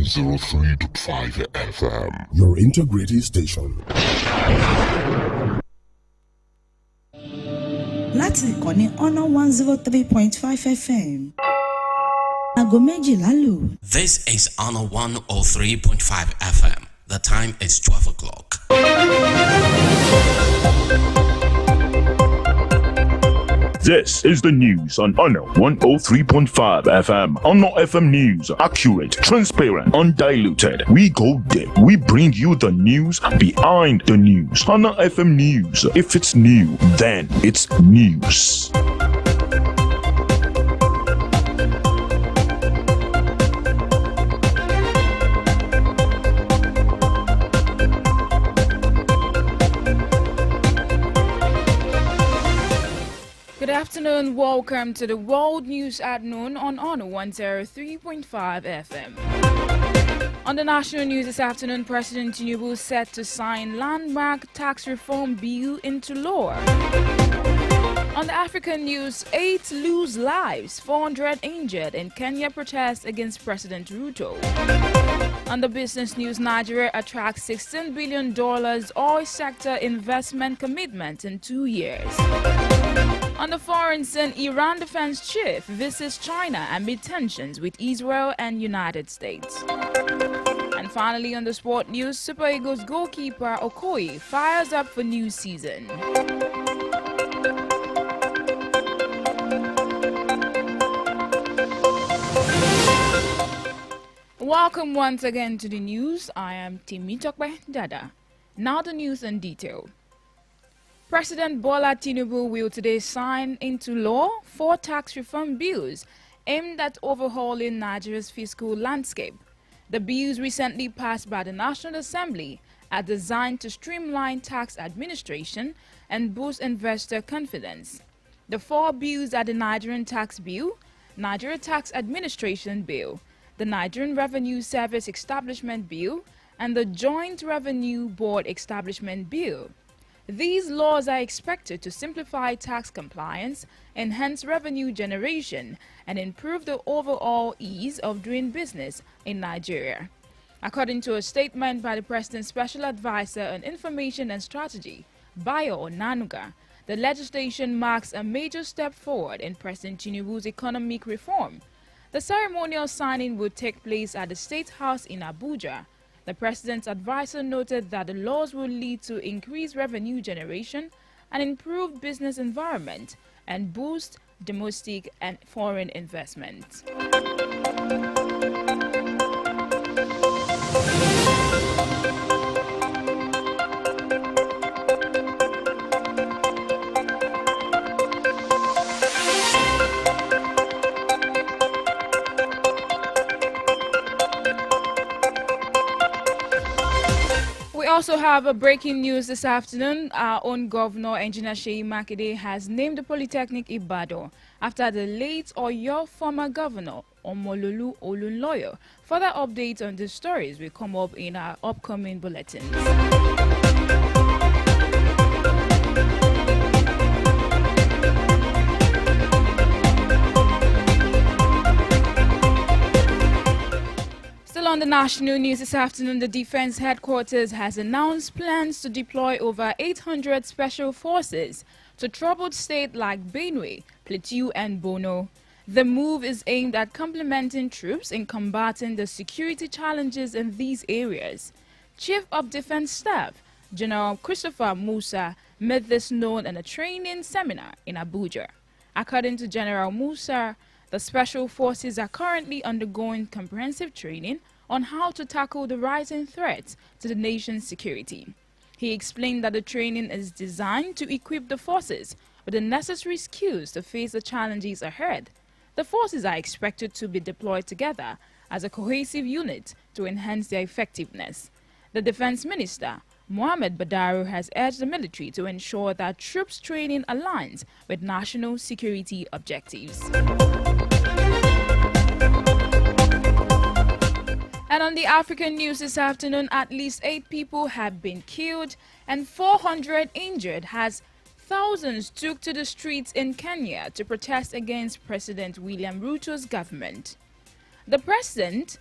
103.5 FM. Your integrity station. Láti ìkànnì Honor 103.5 FM. Aago méjìlá lù. This is Honor 103.5 FM. The time is 12 o'clock. This is the news on Honor 103.5 FM. Honor FM News. Accurate, transparent, undiluted. We go deep. We bring you the news behind the news. Honor FM News. If it's new, then it's news. Good afternoon, welcome to the World News at Noon on Honor 103.5 FM. On the national news this afternoon, President Tinubu set to sign landmark tax reform bill into law. On the African news, 8 lose lives, 400 injured in Kenya protest against President Ruto. On the business news, Nigeria attracts $16 billion oil sector investment commitment in 2 years. On the foreign scene, Iran defense chief visits China amid tensions with Israel and United States. And finally, on the sport news, Super Eagles goalkeeper Okoye fires up for new season. Welcome once again to the news. I am Temitope Dada. Now the news in detail. President Bola Tinubu will today sign into law 4 tax reform bills aimed at overhauling Nigeria's fiscal landscape. The bills recently passed by the National Assembly are designed to streamline tax administration and boost investor confidence. The 4 bills are the Nigerian Tax Bill, Nigeria Tax Administration Bill, the Nigerian Revenue Service Establishment Bill, and the Joint Revenue Board Establishment Bill. These laws are expected to simplify tax compliance, enhance revenue generation, and improve the overall ease of doing business in Nigeria. According to a statement by the President's Special Advisor on Information and Strategy, Bayo Onanuga, the legislation marks a major step forward in President Tinubu's economic reform. The ceremonial signing will take place at the State House in Abuja. The President's advisor noted that the laws will lead to increased revenue generation, an improved business environment, and boost domestic and foreign investment. We also have a breaking news this afternoon. Our own governor, Engineer Seyi Makinde, has named the Polytechnic Ibadan after the late Oyo former governor, Omololu Olunloyo. Further updates on these stories will come up in our upcoming bulletins. On the national news this afternoon, the Defense Headquarters has announced plans to deploy over 800 special forces to troubled states like Benue, Plateau, and Borno. The move is aimed at complementing troops in combating the security challenges in these areas. Chief of Defense Staff, General Christopher Musa, made this known in a training seminar in Abuja. According to General Musa, the special forces are currently undergoing comprehensive training on how to tackle the rising threats to the nation's security. He explained that the training is designed to equip the forces with the necessary skills to face the challenges ahead. The forces are expected to be deployed together as a cohesive unit to enhance their effectiveness. The Defense Minister, Mohammed Badaru, has urged the military to ensure that troops training aligns with national security objectives. And on the African news this afternoon, at least 8 people have been killed and 400 injured as thousands took to the streets in Kenya to protest against President William Ruto's government. The president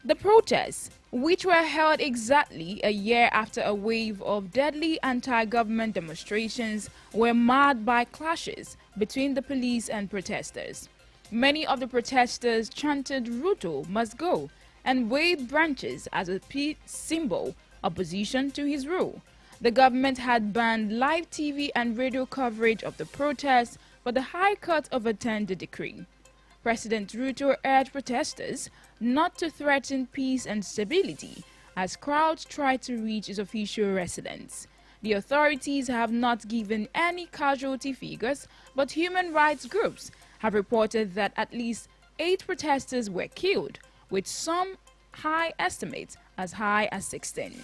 The protests, which were held exactly a year after a wave of deadly anti-government demonstrations, were marred by clashes between the police and protesters. Many of the protesters chanted "Ruto must go" and waved branches as a peace symbol, opposition to his rule. The government had banned live TV and radio coverage of the protests, but the High Court overturned the decree. President Ruto urged protesters not to threaten peace and stability as crowds tried to reach his official residence. The authorities have not given any casualty figures, but human rights groups have reported that at least 8 protesters were killed, with some high estimates as high as 16.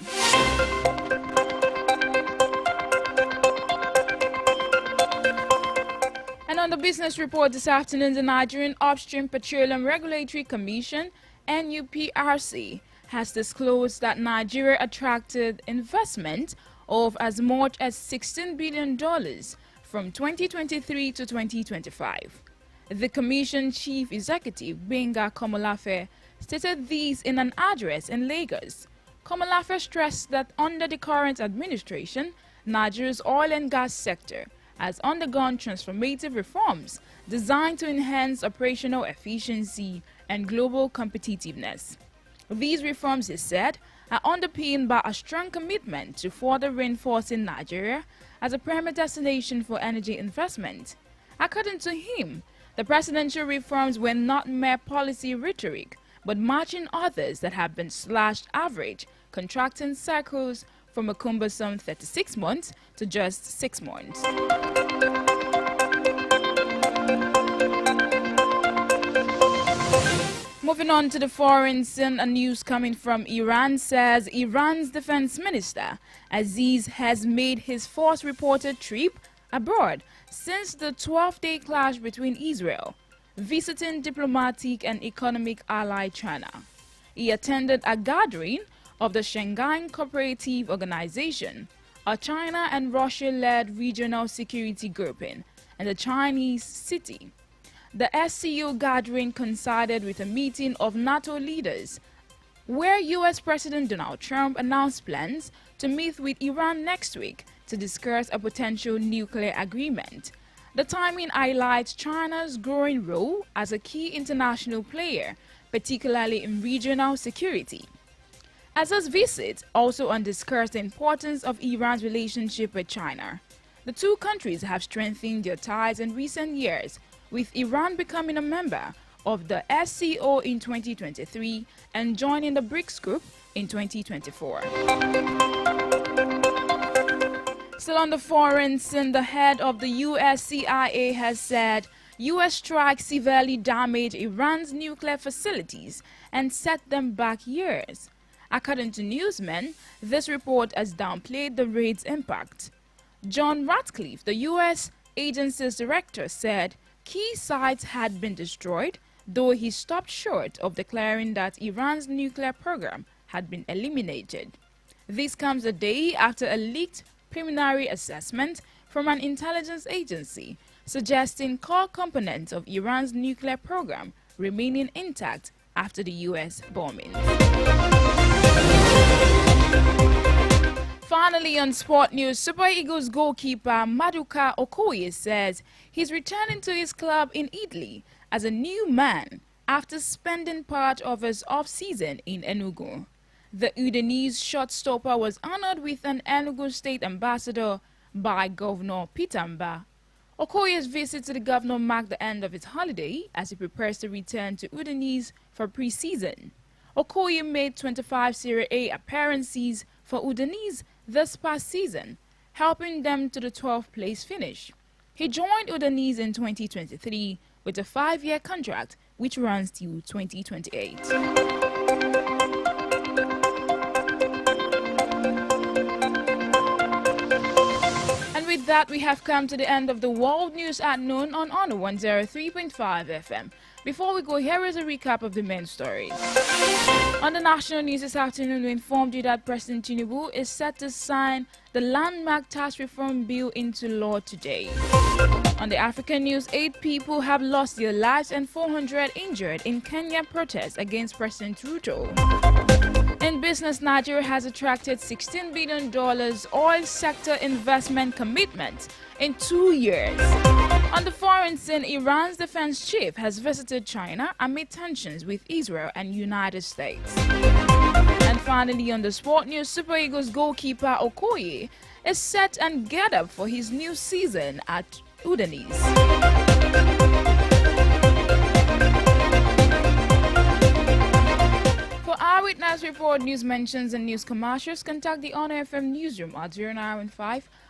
And on the business report this afternoon, the Nigerian Upstream Petroleum Regulatory Commission, NUPRC, has disclosed that Nigeria attracted investment of as much as $16 billion from 2023 to 2025. The Commission Chief Executive, Benga Komolafe, stated these in an address in Lagos. Komolafe stressed that under the current administration, Nigeria's oil and gas sector has undergone transformative reforms designed to enhance operational efficiency and global competitiveness. These reforms, he said, are underpinned by a strong commitment to further reinforcing Nigeria as a premier destination for energy investment. According to him, the presidential reforms were not mere policy rhetoric, but matching others that have been slashed average contracting cycles from a cumbersome 36 months to just 6 months. Moving on to the foreign scene, a news coming from Iran says Iran's defense minister Aziz has made his first reported trip abroad since the 12-day clash between Israel, visiting diplomatic and economic ally China. He attended a gathering of the Shanghai Cooperative Organization, a China and Russia-led regional security grouping in the Chinese city. The SCO gathering coincided with a meeting of NATO leaders, where U.S. President Donald Trump announced plans to meet with Iran next week to discuss a potential nuclear agreement. The timing highlights China's growing role as a key international player, particularly in regional security. Aziz's visit also undiscussed the importance of Iran's relationship with China. The two countries have strengthened their ties in recent years, with Iran becoming a member of the SCO in 2023 and joining the BRICS group in 2024. Still on the foreign scene, the head of the U.S. CIA has said U.S. strikes severely damaged Iran's nuclear facilities and set them back years. According to newsmen, this report has downplayed the raid's impact. John Ratcliffe, the U.S. agency's director, said key sites had been destroyed, though he stopped short of declaring that Iran's nuclear program had been eliminated. This comes a day after a leaked preliminary assessment from an intelligence agency suggesting core components of Iran's nuclear program remaining intact after the U.S. bombing. Finally, on sport news, Super Eagles goalkeeper Maduka Okoye says he's returning to his club in Italy as a new man after spending part of his off-season in Enugu. The Udinese shortstopper was honored with an Enugu State ambassador by Governor Pitamba. Okoye's visit to the governor marked the end of his holiday as he prepares to return to Udinese for pre-season. Okoye made 25 Serie A appearances for Udinese this past season, helping them to the 12th place finish. He joined Udinese in 2023 with a 5-year contract which runs till 2028. With that, we have come to the end of the World News at Noon on Honor 103.5 FM. Before we go, here is a recap of the main stories. On the national news this afternoon, we informed you that President Tinubu is set to sign the landmark tax reform bill into law today. On the African news, 8 people have lost their lives and 400 injured in Kenya protests against President Ruto. In business, Nigeria has attracted $16 billion oil sector investment commitment in 2 years. On the foreign scene, Iran's defense chief has visited China amid tensions with Israel and United States. And finally, on the sport news, Super Eagles goalkeeper Okoye is set and geared up for his new season at Udinese. For Eyewitness Report, news mentions and news commercials, contact the Honor FM newsroom at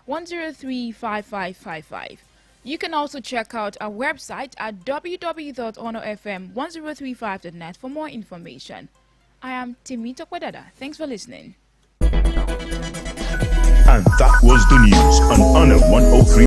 0915-103-5555. You can also check out our website at www.honorfm1035.net for more information. I am Temitope Dada. Thanks for listening. And that was the news on Honor 103.